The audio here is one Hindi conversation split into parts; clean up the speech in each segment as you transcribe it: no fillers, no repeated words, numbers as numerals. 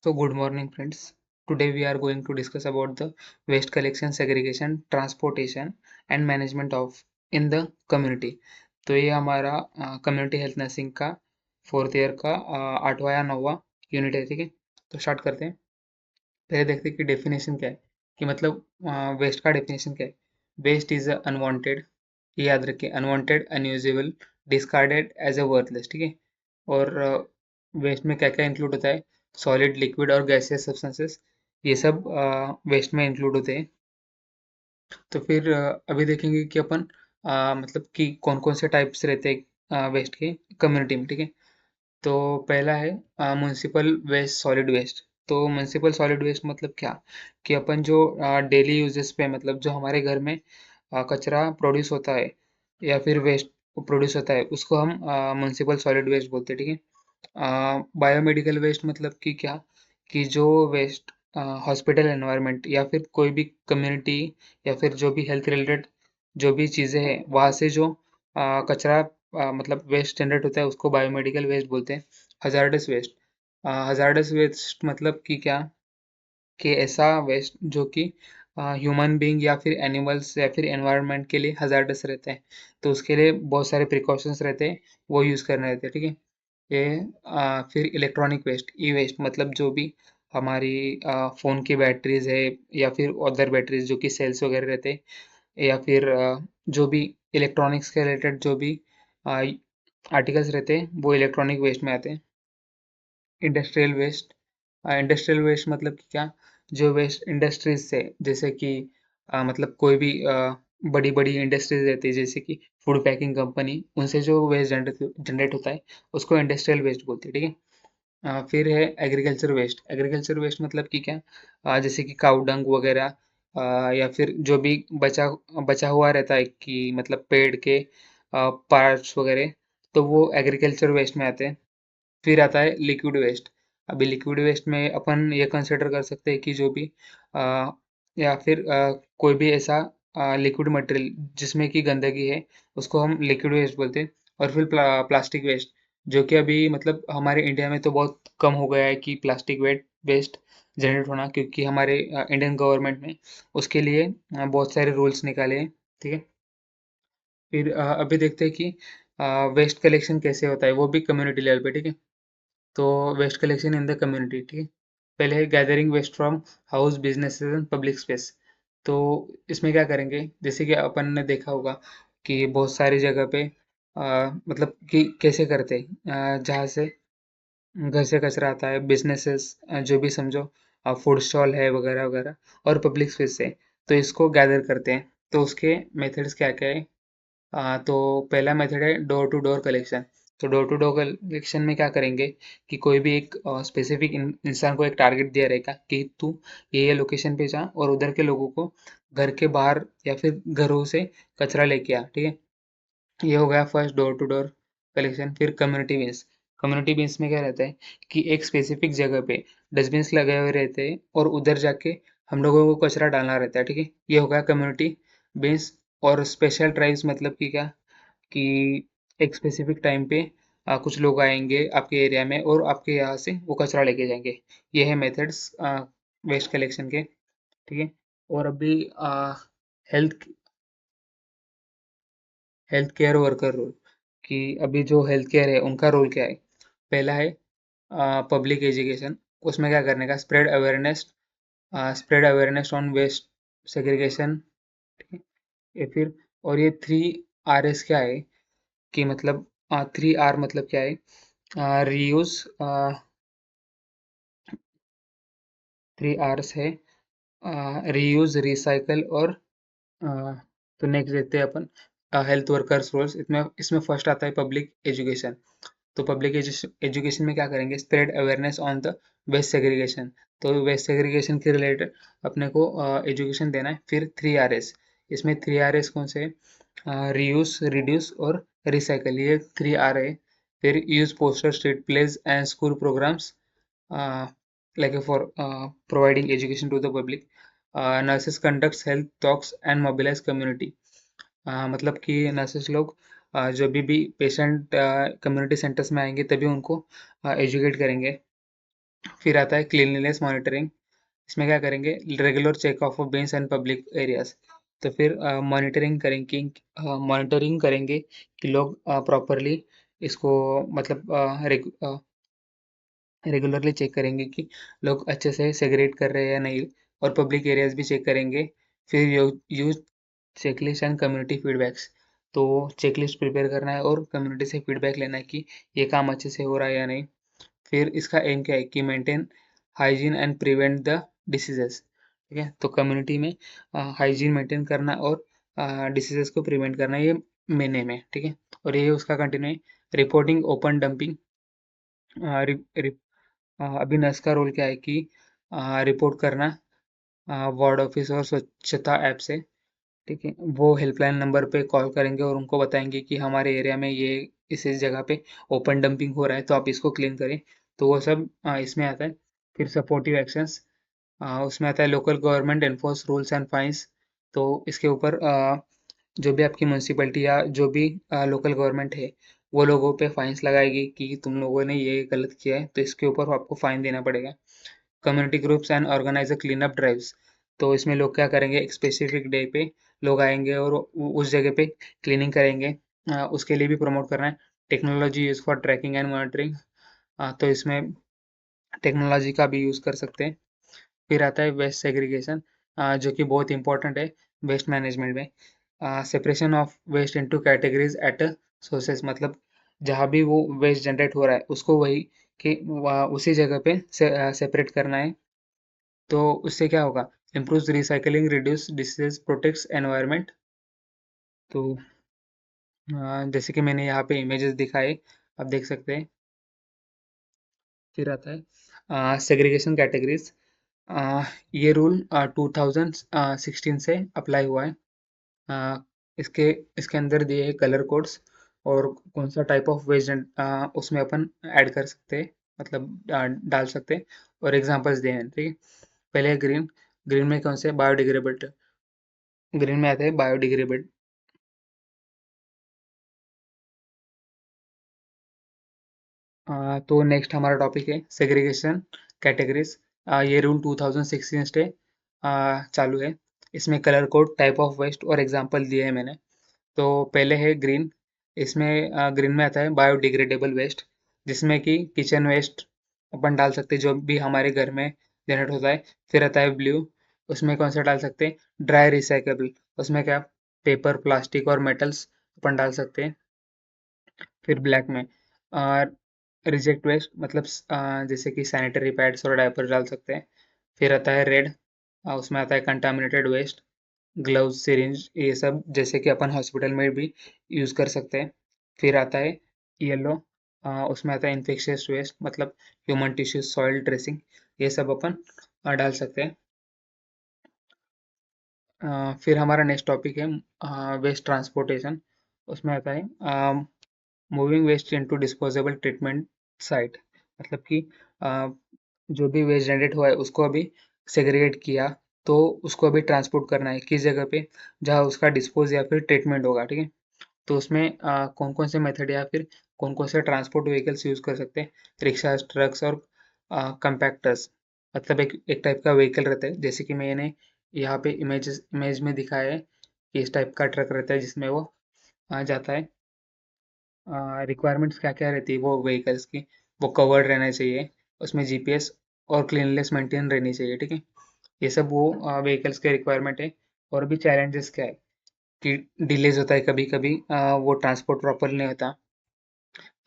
So good morning friends. Today we are going to discuss about the waste collection, segregation, transportation and management of in the community. तो ये हमारा कम्युनिटी हेल्थ नर्सिंग का फोर्थ ईयर का 8वां या 9वां यूनिट है। ठीक है, तो स्टार्ट करते हैं। पहले देखते हैं कि डेफिनेशन क्या है, कि मतलब वेस्ट का डेफिनेशन क्या है। वेस्ट इज अनवांटेड, ये याद रखिए, unwanted, unusable, discarded as a worthless. ठीक है, और वेस्ट में क्या क्या इंक्लूड होता है, सॉलिड, लिक्विड और गैसियस सब्सटेंसेस, ये सब वेस्ट में इंक्लूड होते हैं। तो फिर अभी देखेंगे कि अपन मतलब कि कौन कौन से टाइप्स रहते हैं वेस्ट के कम्युनिटी में। ठीक है, तो पहला है म्युनिसिपल वेस्ट, सॉलिड वेस्ट। तो म्युनिसिपल सॉलिड वेस्ट मतलब क्या, कि अपन जो डेली यूजेस पे, मतलब जो हमारे घर में कचरा प्रोड्यूस होता है या फिर वेस्ट प्रोड्यूस होता है, उसको हम म्युनिसिपल सॉलिड वेस्ट बोलते हैं। ठीक है, बायोमेडिकल वेस्ट मतलब कि क्या, कि जो वेस्ट हॉस्पिटल एनवायरनमेंट या फिर कोई भी कम्युनिटी या फिर जो भी हेल्थ रिलेटेड जो भी चीज़ें हैं वहाँ से जो कचरा मतलब वेस्ट जनरेट होता है, उसको बायोमेडिकल वेस्ट बोलते हैं। हजार्डस वेस्ट, हजार्डस वेस्ट मतलब कि क्या, कि ऐसा वेस्ट जो कि ह्यूमन बीइंग या फिर एनिमल्स या फिर एनवायरनमेंट के लिए हजार्डस रहते हैं, तो उसके लिए बहुत सारे प्रिकॉशंस रहते हैं, वो यूज़ करने रहते हैं। ठीक है, ये फिर इलेक्ट्रॉनिक वेस्ट, ई वेस्ट मतलब जो भी हमारी फ़ोन की बैटरीज है या फिर अदर बैटरीज जो कि सेल्स वगैरह रहते हैं, या फिर जो भी इलेक्ट्रॉनिक्स के रिलेटेड जो भी आर्टिकल्स रहते हैं, वो इलेक्ट्रॉनिक वेस्ट में आते हैं। इंडस्ट्रियल वेस्ट, इंडस्ट्रियल वेस्ट मतलब कि क्या, जो वेस्ट इंडस्ट्रीज से, जैसे कि मतलब कोई भी बड़ी बड़ी इंडस्ट्रीज रहती है, जैसे कि फूड पैकिंग कंपनी, उनसे जो वेस्ट जनरेट जनरेट होता है, उसको इंडस्ट्रियल वेस्ट बोलते हैं। ठीक है, फिर है एग्रीकल्चर वेस्ट। एग्रीकल्चर वेस्ट मतलब कि क्या, जैसे कि काऊ डंग वगैरह, या फिर जो भी बचा बचा हुआ रहता है, कि मतलब पेड़ के पार्ट्स वगैरह, तो वो एग्रीकल्चर वेस्ट में आते हैं। फिर आता है लिक्विड वेस्ट। अभी लिक्विड वेस्ट में अपन ये कंसिडर कर सकते हैं कि जो भी आ, या फिर कोई भी ऐसा लिक्विड मटेरियल जिसमें कि गंदगी है, उसको हम लिक्विड वेस्ट बोलते हैं। और फिर प्लास्टिक वेस्ट, जो कि अभी मतलब हमारे इंडिया में तो बहुत कम हो गया है कि प्लास्टिक वेस्ट जनरेट होना, क्योंकि हमारे इंडियन गवर्नमेंट ने उसके लिए बहुत सारे रूल्स निकाले हैं। ठीक है, फिर अभी देखते हैं कि वेस्ट कलेक्शन कैसे होता है, वो भी कम्युनिटी लेवल पे। ठीक है, तो waste collection in the community. ठीक है, पहले है gathering waste from house, businesses and public space. तो इसमें क्या करेंगे, जैसे कि अपन ने देखा होगा कि बहुत सारी जगह पे मतलब कि कैसे करते हैं, जहाँ से घर से कचरा आता है, बिजनेसेस जो भी समझो, फूड स्टॉल है वगैरह वगैरह, और पब्लिक स्पेस से, तो इसको गैदर करते हैं। तो उसके मेथड्स क्या क्या है, तो पहला मेथड है डोर टू डोर कलेक्शन। तो डोर टू डोर कलेक्शन में क्या करेंगे, कि कोई भी एक स्पेसिफिक इंसान को एक टारगेट दिया रहेगा कि तू ये लोकेशन पे जा और उधर के लोगों को घर के बाहर या फिर घरों से कचरा लेके आ। ठीक है, ये हो गया first door to door collection. फिर कम्युनिटी बीन्स। कम्युनिटी बीन्स में क्या रहता है, कि एक स्पेसिफिक जगह पे डस्टबिन्स लगे हुए रहते हैं और उधर जाके हम लोगों को कचरा डालना रहता है। ठीक है, ये हो गया कम्युनिटी बीन्स। और स्पेशल ड्राइव्स मतलब कि क्या, कि एक स्पेसिफिक टाइम पे कुछ लोग आएंगे आपके एरिया में और आपके यहाँ से वो कचरा लेके जाएंगे। ये है मेथड्स वेस्ट कलेक्शन के। ठीक है, और अभी health health care worker role, कि अभी जो हेल्थ केयर है उनका रोल क्या है। पहला है पब्लिक एजुकेशन। उसमें क्या करने का, spread awareness on waste segregation. ठीक है, ये फिर, और ये 3 Rs क्या है, कि मतलब 3 R मतलब क्या है, रीयूज, 3 Rs है, रीयूज, रिसाइकल और तो नेक्स्ट देखते हैं अपन हेल्थ वर्कर्स रोल्स। इसमें इसमें फर्स्ट आता है पब्लिक एजुकेशन। तो पब्लिक एजुकेशन में क्या करेंगे, spread awareness on the waste segregation. तो वेस्ट सेग्रीगेशन के रिलेटेड अपने को एजुकेशन देना है। फिर 3 Rs, इसमें 3 Rs कौन से है, रीयूज, रिड्यूस और रिसाइकल, ये 3 R है। फिर use poster, street plays and school programs for providing education to the public. Nurses conducts health talks and mobilize community. मतलब कि नर्सेस लोग जब भी पेशेंट कम्युनिटी सेंटर्स में आएंगे तभी उनको एजुकेट करेंगे। फिर आता है क्लीनलीनेस मॉनिटरिंग। इसमें क्या करेंगे, regular check of bins and public areas. तो फिर मॉनिटरिंग करेंगे कि लोग प्रॉपरली इसको मतलब रेगुलरली चेक करेंगे कि लोग अच्छे से सेग्रेगेट कर रहे हैं या नहीं, और पब्लिक एरियाज भी चेक करेंगे। फिर use checklist and community feedbacks. तो चेकलिस्ट प्रिपेयर करना है और कम्युनिटी से फीडबैक लेना है कि ये काम अच्छे से हो रहा है या नहीं। फिर इसका एम क्या है कि maintain hygiene and prevent the diseases. ठीक है, तो कम्युनिटी में हाइजीन मेंटेन करना और डिसीजेस को प्रिवेंट करना, ये मेन एम है। ठीक है, और ये उसका कंटिन्यू है। Reporting open dumping. अभी नर्स का रोल क्या है कि रिपोर्ट करना वार्ड ऑफिस और स्वच्छता ऐप से। ठीक है, वो हेल्पलाइन नंबर पे कॉल करेंगे और उनको बताएंगे कि हमारे एरिया में ये इस जगह पे ओपन डंपिंग हो रहा है, तो आप इसको क्लीन करें। तो वो सब इसमें आता है। फिर सपोर्टिव एक्शंस, उसमें आता है local government enforce rules and fines. तो इसके ऊपर जो भी आपकी म्यूनसिपैलिटी या जो भी लोकल गवर्नमेंट है, वो लोगों पे फाइन्स लगाएगी कि तुम लोगों ने ये गलत किया है, तो इसके ऊपर आपको फाइन देना पड़ेगा। Community groups and organize clean up drives. तो इसमें लोग क्या करेंगे, एक स्पेसिफिक डे पे लोग आएंगे और उस जगह पे क्लीनिंग करेंगे। उसके लिए भी प्रमोट करना है। Technology use for tracking and monitoring. तो इसमें टेक्नोलॉजी का भी यूज़ कर सकते हैं। फिर आता है वेस्ट सेग्रीगेशन, जो कि बहुत इंपॉर्टेंट है वेस्ट मैनेजमेंट में। Separation of waste into categories at sources, मतलब जहाँ भी वो वेस्ट जनरेट हो रहा है उसको वही कि उसी जगह पे सेपरेट करना है। तो उससे क्या होगा, improve recycling, reduce disease, protects environment. तो जैसे कि मैंने यहाँ पे इमेजेस दिखाए, आप देख सकते हैं। फिर आता है सेग्रीगेशन कैटेगरीज। ये रूल 2016 से अप्लाई हुआ है। आ, इसके इसके अंदर दिए हैं कलर कोड्स और कौन सा टाइप ऑफ वेस्ट उसमें अपन ऐड कर सकते हैं, मतलब डाल सकते हैं, और एग्जांपल्स दिए हैं। ठीक है, पहले ग्रीन। ग्रीन में कौन से बायोडिग्रेडेबल, ग्रीन में आते हैं बायोडिग्रेडेबल। तो नेक्स्ट हमारा टॉपिक है सेग्रीगेशन कैटेगरीज। ये रूल 2016 से चालू है। इसमें colour code, type of waste और एग्जांपल दिए हैं मैंने। तो पहले है ग्रीन। इसमें ग्रीन में आता है बायोडिग्रेडेबल वेस्ट, जिसमें कि किचन वेस्ट अपन डाल सकते हैं जो भी हमारे घर में जनरेट होता है। फिर आता है ब्लू। उसमें कौन सा डाल सकते हैं, ड्राई रिसाइकेबल। उसमें क्या, पेपर, प्लास्टिक और मेटल्स अपन डाल सकते हैं। फिर ब्लैक में रिजेक्ट वेस्ट, मतलब जैसे कि सैनिटरी पैड्स और डायपर डाल सकते हैं। फिर आता है रेड। उसमें आता है कंटामिनेटेड वेस्ट, ग्लव्स, सिरिंज, ये सब जैसे कि अपन हॉस्पिटल में भी यूज़ कर सकते हैं। फिर आता है येलो। उसमें आता है इन्फेक्शियस वेस्ट, मतलब ह्यूमन टिश्यूज, सॉइल, ड्रेसिंग, ये सब अपन डाल सकते हैं। फिर हमारा नेक्स्ट टॉपिक है वेस्ट ट्रांसपोर्टेशन। उसमें आता है moving waste into disposable treatment site, मतलब कि अ, जो भी वेस्ट जनरेट हुआ है उसको अभी सेग्रीगेट किया, तो उसको अभी ट्रांसपोर्ट करना है किस जगह पे, जहाँ उसका डिस्पोज या फिर ट्रीटमेंट होगा। ठीक है, तो उसमें कौन कौन से मेथड या फिर कौन कौन से ट्रांसपोर्ट व्हीकल्स यूज़ कर सकते हैं, रिक्शा, ट्रक्स और कंपैक्टर्स। मतलब एक टाइप का व्हीकल रहता है, जैसे कि मैंने यहाँ पे इमेज में दिखाया है कि इस टाइप का ट्रक रहता है जिसमें वो जाता है। रिक्वायरमेंट्स क्या क्या रहती है वो व्हीकल्स की, वो कवर्ड रहना चाहिए, उसमें जीपीएस और क्लीननेस मेंटेन रहनी चाहिए। ठीक है, ये सब वो व्हीकल्स के रिक्वायरमेंट है। और भी चैलेंजेस क्या है कि डिलेज होता है, कभी कभी वो ट्रांसपोर्ट प्रॉपर नहीं होता।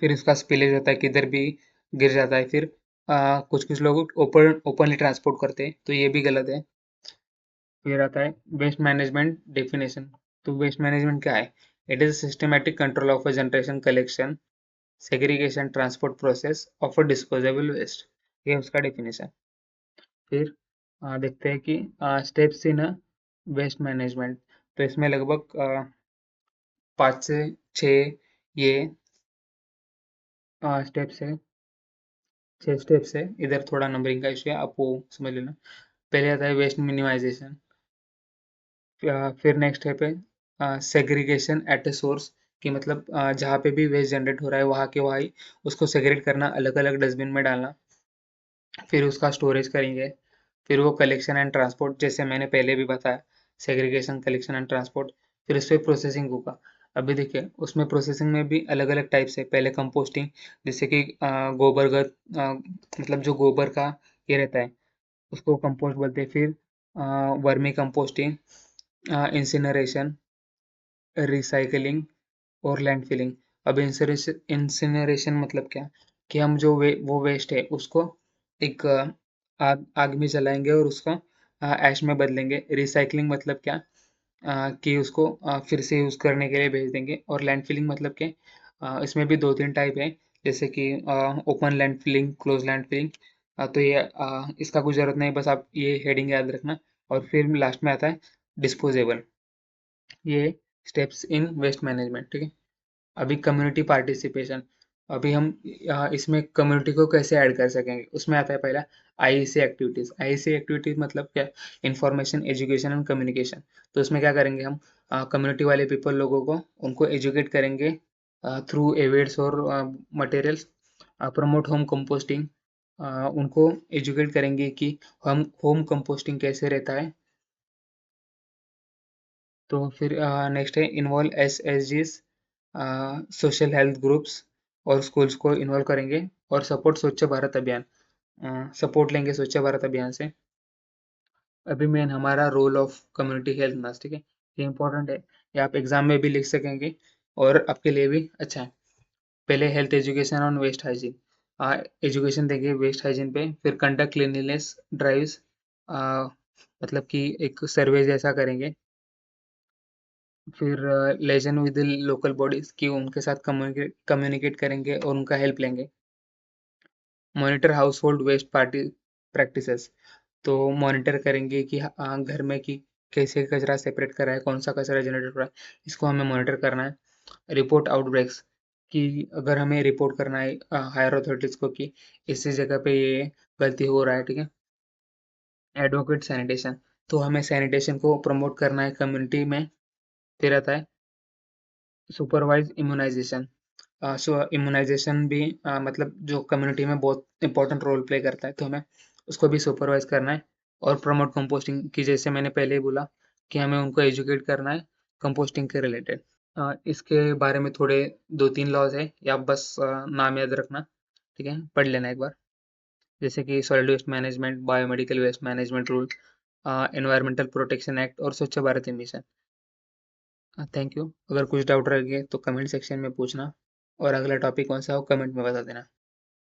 फिर उसका स्पिलेज होता है, किधर भी गिर जाता है। फिर कुछ कुछ लोग ओपनली ट्रांसपोर्ट करते हैं, तो ये भी गलत है। फिर आता है वेस्ट मैनेजमेंट डेफिनेशन। तो वेस्ट मैनेजमेंट क्या है, it is systematic control of a generation, collection, segregation, transport process of a disposable waste, ये उसका डेफिनेशन। फिर देखते हैं कि स्टेप्स इन वेस्ट मैनेजमेंट। तो इसमें लगभग 5 से 6 ये स्टेप्स है, 6 स्टेप्स है। इधर थोड़ा नंबरिंग का इशू है, आप वो समझ लेना। पहले आता है वेस्ट मिनिमाइजेशन। फिर नेक्स्ट है पे सेग्रीगेशन एट ए सोर्स, कि मतलब जहाँ पे भी वेस्ट जनरेट हो रहा है वहाँ के वहाँ ही उसको सेग्रेगेट करना, अलग अलग डस्टबिन में डालना। फिर उसका स्टोरेज करेंगे, फिर वो कलेक्शन एंड ट्रांसपोर्ट, जैसे मैंने पहले भी बताया, सेग्रीगेशन, कलेक्शन एंड ट्रांसपोर्ट, फिर उस पे प्रोसेसिंग होगा। अभी देखिए उसमें प्रोसेसिंग में भी अलग अलग टाइप्स है। पहले कंपोस्टिंग, जैसे कि गोबर गद, मतलब जो गोबर का ये रहता है उसको कंपोस्ट बोलते हैं। फिर वर्मी कंपोस्टिंग, इंसिनरेशन, रिसाइकलिंग और लैंडफिलिंग। अब इंसिनरेशन मतलब क्या, कि हम जो वो वेस्ट है उसको एक आग आग में जलाएंगे और उसको ऐश में बदलेंगे। रिसाइकलिंग मतलब क्या, कि उसको फिर से यूज़ करने के लिए भेज देंगे। और लैंडफिलिंग मतलब कि इसमें भी दो तीन टाइप है, जैसे कि ओपन लैंडफिलिंग, क्लोज लैंडफिलिंग। तो ये इसका कुछ ज़रूरत नहीं, बस आप ये हेडिंग याद रखना। और फिर लास्ट में आता है डिस्पोजेबल। ये स्टेप्स इन वेस्ट मैनेजमेंट, ठीक है। अभी कम्युनिटी पार्टिसिपेशन, अभी हम इसमें कम्युनिटी को कैसे ऐड कर सकेंगे, उसमें आता है पहला आईईसी एक्टिविटीज़। आईईसी एक्टिविटीज़ मतलब क्या, इंफॉर्मेशन, एजुकेशन एंड कम्युनिकेशन। तो उसमें क्या करेंगे हम, कम्युनिटी वाले पीपल लोगों को उनको एजुकेट करेंगे थ्रू एवेड्स और मटेरियल्स। प्रमोट होम कंपोस्टिंग, उनको एजुकेट करेंगे कि हम होम कंपोस्टिंग कैसे रहता है। तो फिर नेक्स्ट है इन्वॉल्व एसएचजीज, सोशल हेल्थ ग्रुप्स और स्कूल्स को इन्वॉल्व करेंगे। और सपोर्ट स्वच्छ भारत अभियान, सपोर्ट लेंगे स्वच्छ भारत अभियान से। अभी मेन हमारा role of community health nurse, ठीक है। ये इंपॉर्टेंट है, ये आप एग्जाम में भी लिख सकेंगे और आपके लिए भी अच्छा है। पहले health education on waste hygiene, education देंगे वेस्ट हाइजीन पे। फिर कंडक्ट क्लीनलीनेस ड्राइव्स, मतलब कि एक सर्वे जैसा करेंगे। फिर लेजन विद लोकल बॉडीज, कि उनके साथ कम्युनिकेट कम्युनिकेट करेंगे और उनका हेल्प लेंगे। Monitor household waste party practices, तो मॉनिटर करेंगे कि घर में कि कैसे कचरा सेपरेट करा है, कौन सा कचरा जनरेट हो रहा है, इसको हमें मॉनिटर करना है। रिपोर्ट आउटब्रेक्स, कि अगर हमें रिपोर्ट करना है हायर अथॉरिटीज को कि इस जगह पे ये गलती हो रहा है, ठीक है। एडवोकेट सैनिटेशन, तो हमें सैनिटेशन को प्रमोट करना है कम्युनिटी में। फिर आता है सुपरवाइज इम्यूनाइजेशन। सो इम्यूनाइजेशन भी मतलब जो कम्युनिटी में बहुत इंपॉर्टेंट रोल प्ले करता है, तो हमें उसको भी सुपरवाइज करना है। और प्रमोट कंपोस्टिंग की, जैसे मैंने पहले ही बोला कि हमें उनको एजुकेट करना है कंपोस्टिंग के रिलेटेड। इसके बारे में थोड़े दो तीन लॉज है, या आप बस नाम याद रखना, ठीक है, पढ़ लेना एक बार। जैसे कि solid waste management, biomedical waste management rule, environmental protection act और Swachh Bharat mission. Thank you. अगर कुछ डाउट रह गए तो कमेंट सेक्शन में पूछना, और अगला टॉपिक कौन सा हो कमेंट में बता देना।